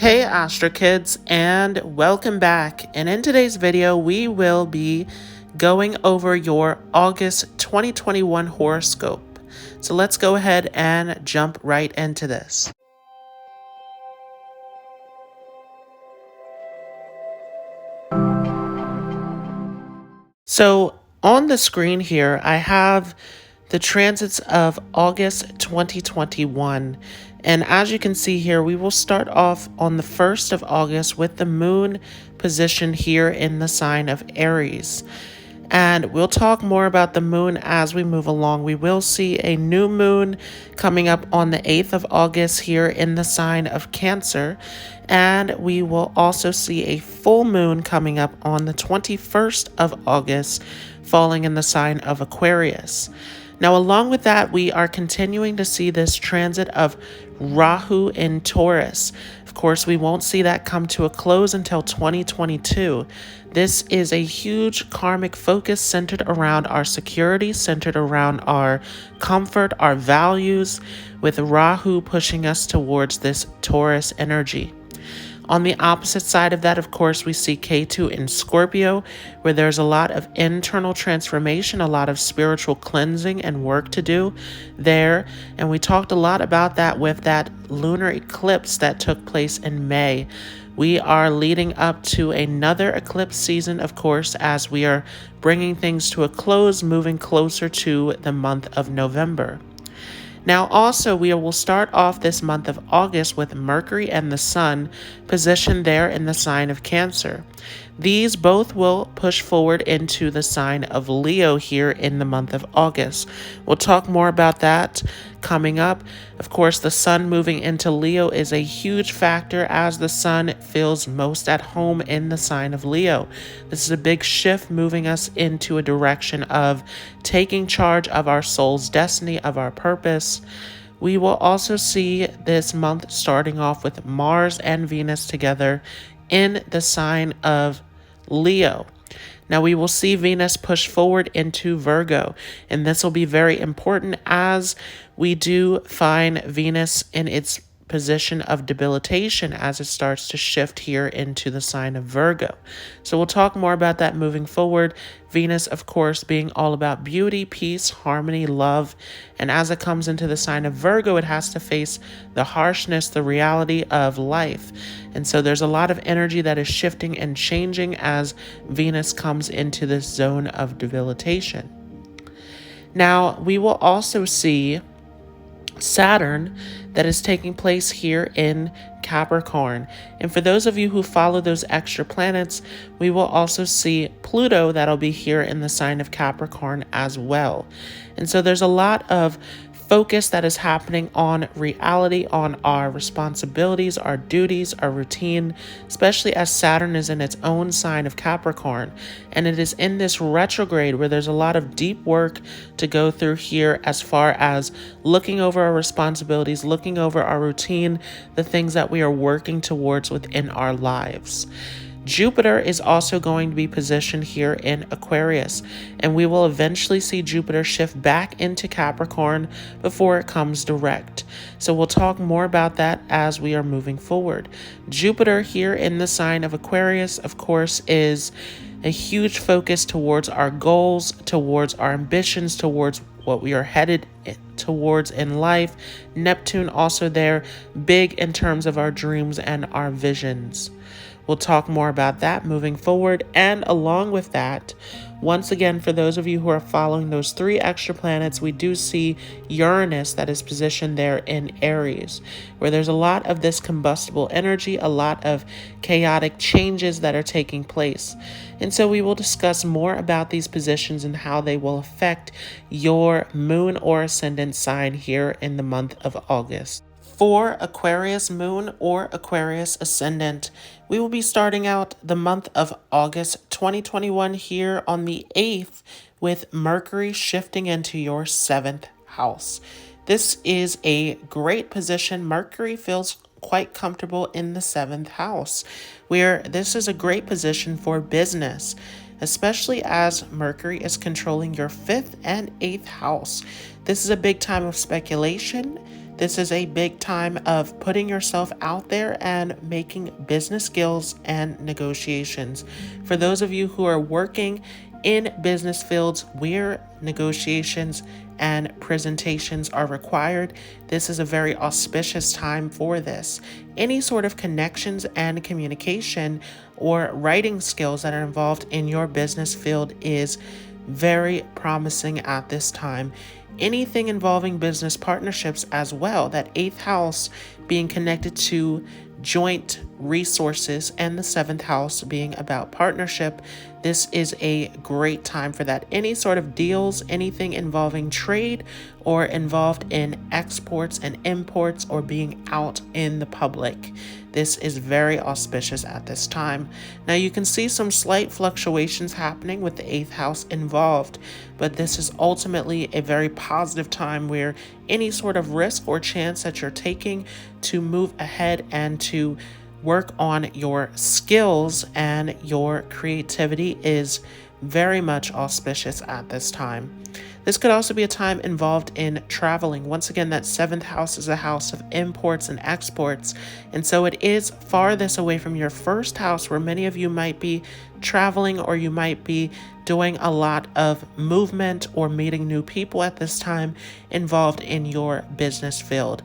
Hey Astro Kids, and welcome back. And in today's video, we will be going over your August 2021 horoscope. So let's go ahead and jump right into this. So on the screen here, I have the transits of August 2021. And as you can see here, we will start off on the 1st of August with the moon position here in the sign of Aries. And we'll talk more about the moon as we move along. We will see a new moon coming up on the 8th of August here in the sign of Cancer. And we will also see a full moon coming up on the 21st of August, falling in the sign of Aquarius. Now, along with that, we are continuing to see this transit of Rahu in Taurus. Of course, we won't see that come to a close until 2022. This is a huge karmic focus centered around our security, centered around our comfort, our values, with Rahu pushing us towards this Taurus energy. On the opposite side of that, of course, we see Ketu in Scorpio, where there's a lot of internal transformation, a lot of spiritual cleansing and work to do there. And we talked a lot about that with that lunar eclipse that took place in May. We are leading up to another eclipse season, of course, as we are bringing things to a close, moving closer to the month of November. Now, also, we will start off this month of August with Mercury and the Sun positioned there in the sign of Cancer. These both will push forward into the sign of Leo here in the month of August. We'll talk more about that coming up. Of course, the Sun moving into Leo is a huge factor as the Sun feels most at home in the sign of Leo. This is a big shift moving us into a direction of taking charge of our soul's destiny, of our purpose. We will also see this month starting off with Mars and Venus together in the sign of Leo. Now we will see Venus push forward into Virgo, and this will be very important as we do find Venus in its position of debilitation as it starts to shift here into the sign of Virgo. So we'll talk more about that moving forward. Venus, of course, being all about beauty, peace, harmony, love. And as it comes into the sign of Virgo, it has to face the harshness, the reality of life. And so there's a lot of energy that is shifting and changing as Venus comes into this zone of debilitation. Now, we will also see Saturn that is taking place here in Capricorn. And for those of you who follow those extra planets, we will also see Pluto that'll be here in the sign of Capricorn as well. And so there's a lot of focus that is happening on reality, on our responsibilities, our duties, our routine, especially as Saturn is in its own sign of Capricorn. And it is in this retrograde where there's a lot of deep work to go through here as far as looking over our responsibilities, looking over our routine, the things that we are working towards within our lives. Jupiter is also going to be positioned here in Aquarius, and we will eventually see Jupiter shift back into Capricorn before it comes direct. So we'll talk more about that as we are moving forward. Jupiter here in the sign of Aquarius, of course, is a huge focus towards our goals, towards our ambitions, towards what we are headed towards in life. Neptune also there, big in terms of our dreams and our visions. We'll talk more about that moving forward. And along with that, once again, for those of you who are following those 3 extra planets, we do see Uranus that is positioned there in Aries, where there's a lot of this combustible energy, a lot of chaotic changes that are taking place. And so we will discuss more about these positions and how they will affect your moon or ascendant sign here in the month of August. For Aquarius moon or Aquarius ascendant, we will be starting out the month of August 2021 here on the 8th with Mercury shifting into your 7th house. This is a great position. Mercury feels quite comfortable in the 7th house, where this is a great position for business, especially as Mercury is controlling your 5th and 8th house. This is a big time of speculation, This is a big time of putting yourself out there and making business skills and negotiations. For those of you who are working in business fields where negotiations and presentations are required, this is a very auspicious time for this. Any sort of connections and communication or writing skills that are involved in your business field is very promising at this time. Anything involving business partnerships as well, that eighth house being connected to joint resources and the seventh house being about partnership, this is a great time for that. Any sort of deals, anything involving trade or involved in exports and imports or being out in the public. This is very auspicious at this time. Now you can see some slight fluctuations happening with the eighth house involved, but this is ultimately a very positive time where any sort of risk or chance that you're taking to move ahead and to work on your skills and your creativity is very much auspicious at this time. This could also be a time involved in traveling. Once again, that seventh house is a house of imports and exports. And so it is farthest away from your first house where many of you might be traveling or you might be doing a lot of movement or meeting new people at this time involved in your business field.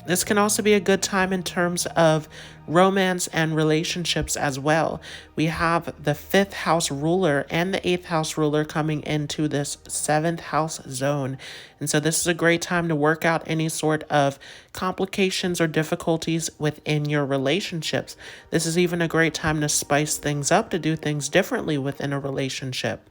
This can also be a good time in terms of romance and relationships as well. We have the fifth house ruler and the eighth house ruler coming into this seventh house zone. And so this is a great time to work out any sort of complications or difficulties within your relationships. This is even a great time to spice things up, to do things differently within a relationship.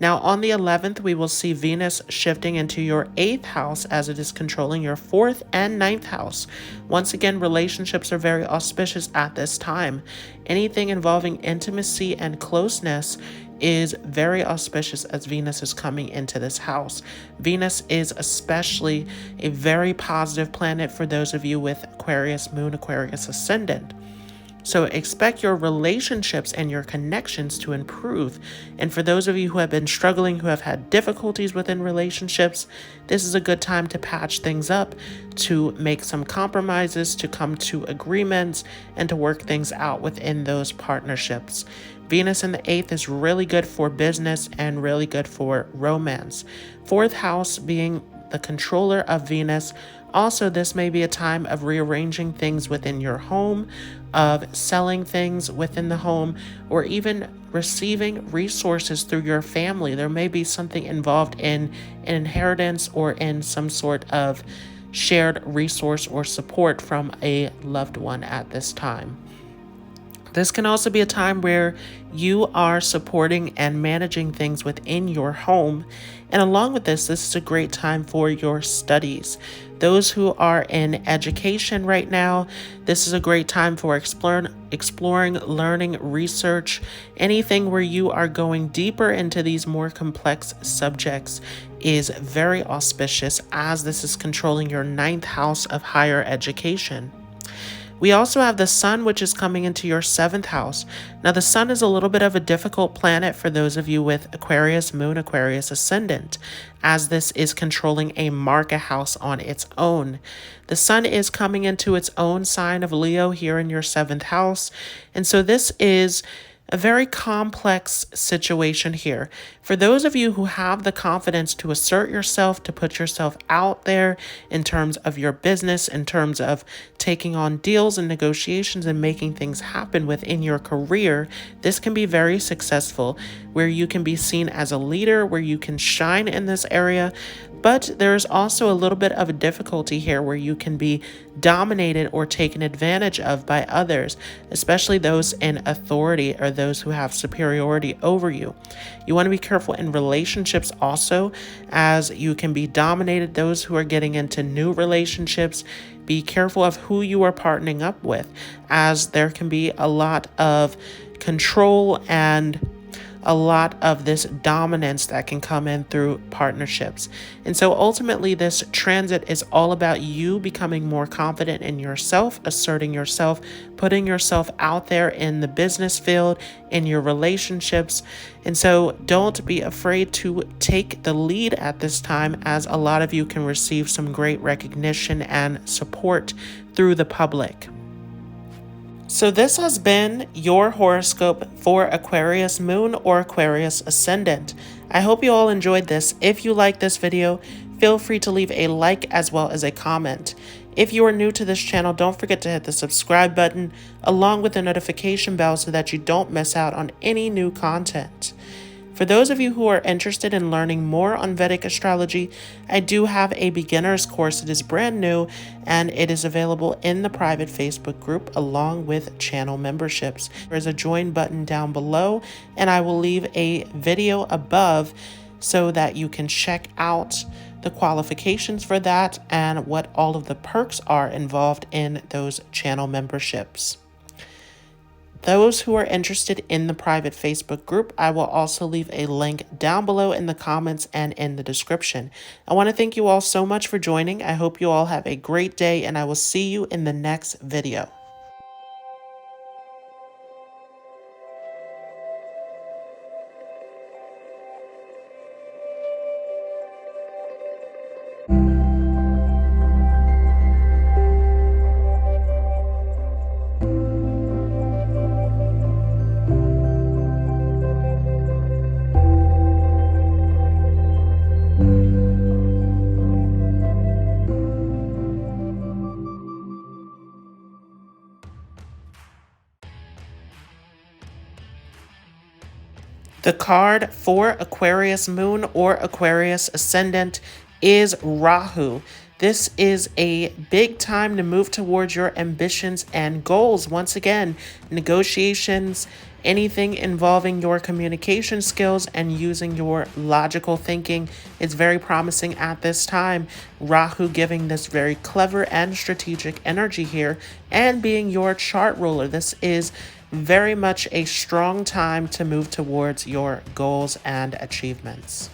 Now, on the 11th, we will see Venus shifting into your 8th house as it is controlling your 4th and 9th house. Once again, relationships are very auspicious at this time. Anything involving intimacy and closeness is very auspicious as Venus is coming into this house. Venus is especially a very positive planet for those of you with Aquarius moon, Aquarius ascendant. So expect your relationships and your connections to improve. And for those of you who have been struggling, who have had difficulties within relationships, this is a good time to patch things up, to make some compromises, to come to agreements, and to work things out within those partnerships. Venus in the 8th is really good for business and really good for romance. 4th house being the controller of Venus. Also, this may be a time of rearranging things within your home, of selling things within the home, or even receiving resources through your family. There may be something involved in an inheritance or in some sort of shared resource or support from a loved one at this time. This can also be a time where you are supporting and managing things within your home. And along with this is a great time for your studies. Those who are in education right now, this is a great time for exploring, learning, research, anything where you are going deeper into these more complex subjects is very auspicious as this is controlling your 9th house of higher education. We also have the sun, which is coming into your 7th house. Now, the sun is a little bit of a difficult planet for those of you with Aquarius moon, Aquarius ascendant, as this is controlling a Marca house on its own. The sun is coming into its own sign of Leo here in your 7th house. And so this is a very complex situation here. For those of you who have the confidence to assert yourself, to put yourself out there in terms of your business, in terms of taking on deals and negotiations and making things happen within your career, this can be very successful, where you can be seen as a leader, where you can shine in this area. But there's also a little bit of a difficulty here where you can be dominated or taken advantage of by others, especially those in authority or those who have superiority over you. You want to be careful in relationships also, as you can be dominated. Those who are getting into new relationships, be careful of who you are partnering up with, as there can be a lot of control and a lot of this dominance that can come in through partnerships. And so ultimately, this transit is all about you becoming more confident in yourself, asserting yourself, putting yourself out there in the business field, in your relationships. And so don't be afraid to take the lead at this time, as a lot of you can receive some great recognition and support through the public. So this has been your horoscope for Aquarius Moon or Aquarius Ascendant. I hope you all enjoyed this. If you like this video, feel free to leave a like as well as a comment. If you are new to this channel, don't forget to hit the subscribe button along with the notification bell so that you don't miss out on any new content. For those of you who are interested in learning more on Vedic astrology, I do have a beginner's course. It is brand new and it is available in the private Facebook group along with channel memberships. There's a join button down below and I will leave a video above so that you can check out the qualifications for that and what all of the perks are involved in those channel memberships. Those who are interested in the private Facebook group, I will also leave a link down below in the comments and in the description. I want to thank you all so much for joining. I hope you all have a great day and I will see you in the next video. The card for Aquarius Moon or Aquarius Ascendant is Rahu. This is a big time to move towards your ambitions and goals. Once again, negotiations, anything involving your communication skills and using your logical thinking is very promising at this time. Rahu giving this very clever and strategic energy here and being your chart ruler. This is very much a strong time to move towards your goals and achievements.